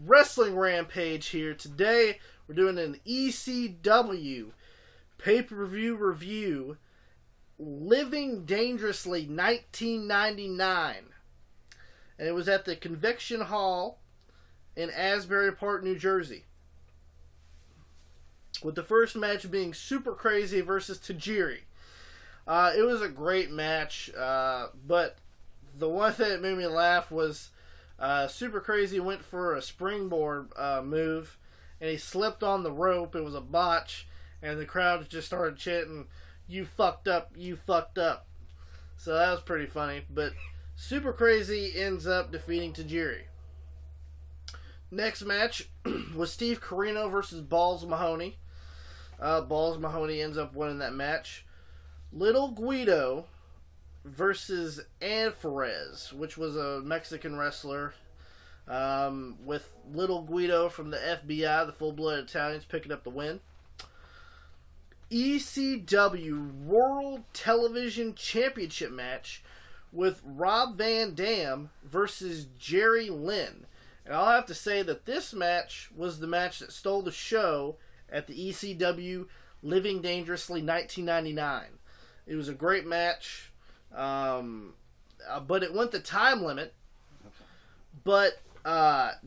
Wrestling Rampage here. Today, we're doing an ECW pay-per-view review, Living Dangerously 1999. And it was at the Conviction Hall in Asbury Park, New Jersey. With the first match being Super Crazy versus Tajiri. It was a great match, but the one thing that made me laugh was Super Crazy went for a springboard move, and he slipped on the rope. It was a botch, and the crowd just started chanting, "You fucked up, you fucked up." So that was pretty funny, but Super Crazy ends up defeating Tajiri. Next match was Steve Corino versus Balls Mahoney. Balls Mahoney ends up winning that match. Little Guido versus Alvarez, which was a Mexican wrestler, with Little Guido from the FBI, the full-blooded Italians, picking up the win. ECW World Television Championship match with Rob Van Dam versus Jerry Lynn. And I'll have to say that this match was the match that stole the show at the ECW Living Dangerously 1999. It was a great match, but it went the time limit. But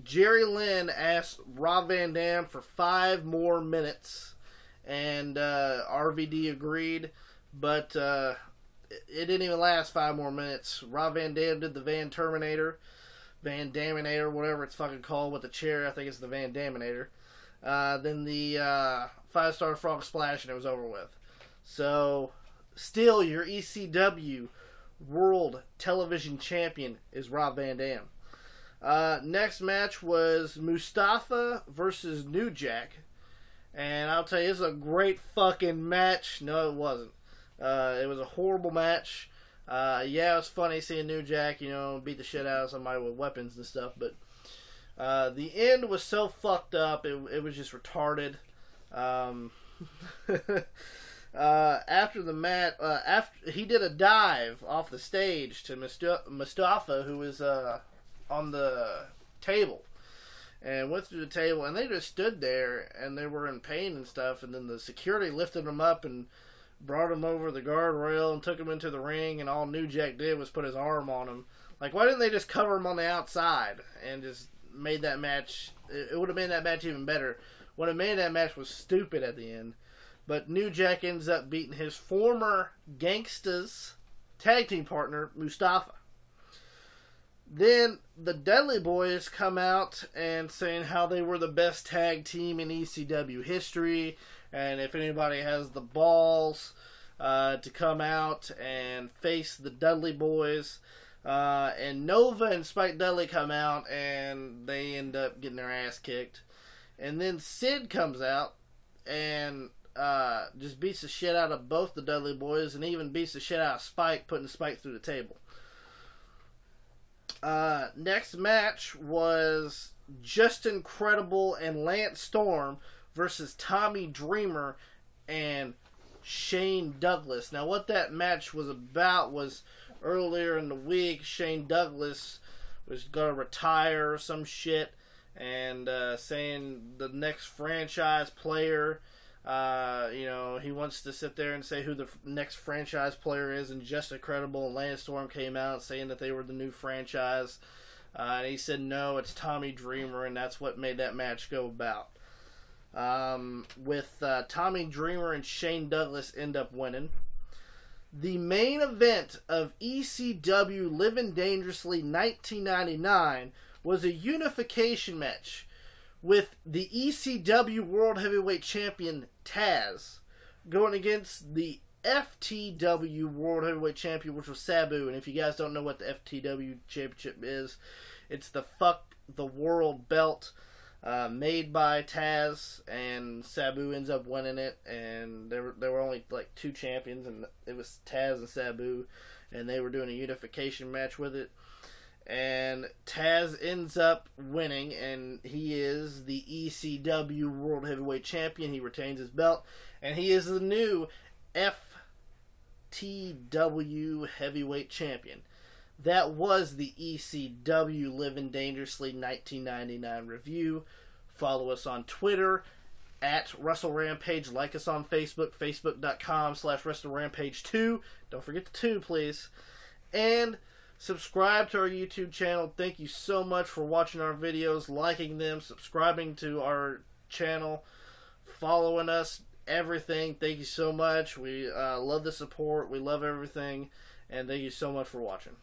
Jerry Lynn asked Rob Van Dam for 5 more minutes, and RVD agreed, but it didn't even last 5 more minutes. Rob Van Dam did the Van Daminator, whatever it's fucking called, with the chair. I think it's the Van Daminator. Then the 5-star frog splash, and it was over with. So, still, your ECW World Television Champion is Rob Van Dam. Next match was Mustafa versus New Jack. And I'll tell you, this is a great fucking match. No, it wasn't. It was a horrible match. Yeah, it was funny seeing New Jack, beat the shit out of somebody with weapons and stuff, but the end was so fucked up, it was just retarded. After the match, after he did a dive off the stage to Mustafa, who was on the table, and went through the table, and they just stood there, and they were in pain and stuff, and then the security lifted them up and brought him over the guardrail and took him into the ring, and all New Jack did was put his arm on him. Like, why didn't they just cover him on the outside and just made that match? It would have made that match even better. What it made that match was stupid at the end. But New Jack ends up beating his former Gangsta's tag team partner, Mustafa. Then the Dudley Boys come out and saying how they were the best tag team in ECW history, and if anybody has the balls to come out and face the Dudley Boys, and Nova and Spike Dudley come out, and they end up getting their ass kicked. And then Sid comes out and just beats the shit out of both the Dudley Boys, and even beats the shit out of Spike, putting Spike through the table. Next match was Justin Credible and Lance Storm versus Tommy Dreamer and Shane Douglas. Now, what that match was about was earlier in the week, Shane Douglas was going to retire or some shit, and saying the next franchise player, he wants to sit there and say who the next franchise player is, and Justin Credible and Lance Storm came out saying that they were the new franchise, and he said no, it's Tommy Dreamer, and that's what made that match go about. With Tommy Dreamer and Shane Douglas end up winning. The main event of ECW Living Dangerously 1999 was a unification match with the ECW World Heavyweight Champion Taz going against the FTW World Heavyweight Champion, which was Sabu. And if you guys don't know what the FTW Championship is, it's the Fuck the World belt made by Taz, and Sabu ends up winning it. And there were only like 2 champions, and it was Taz and Sabu, and they were doing a unification match with it. And Taz ends up winning, and he is the ECW World Heavyweight Champion. He retains his belt, and he is the new FTW Heavyweight Champion. that was the ECW Living Dangerously 1999 review. Follow us on Twitter at WrestleRampage. Like us on Facebook, facebook.com/WrestleRampage2. Don't forget the 2, please. And subscribe to our YouTube channel. Thank you so much for watching our videos, liking them, subscribing to our channel, following us, everything. Thank you so much. We love the support. We love everything. And thank you so much for watching.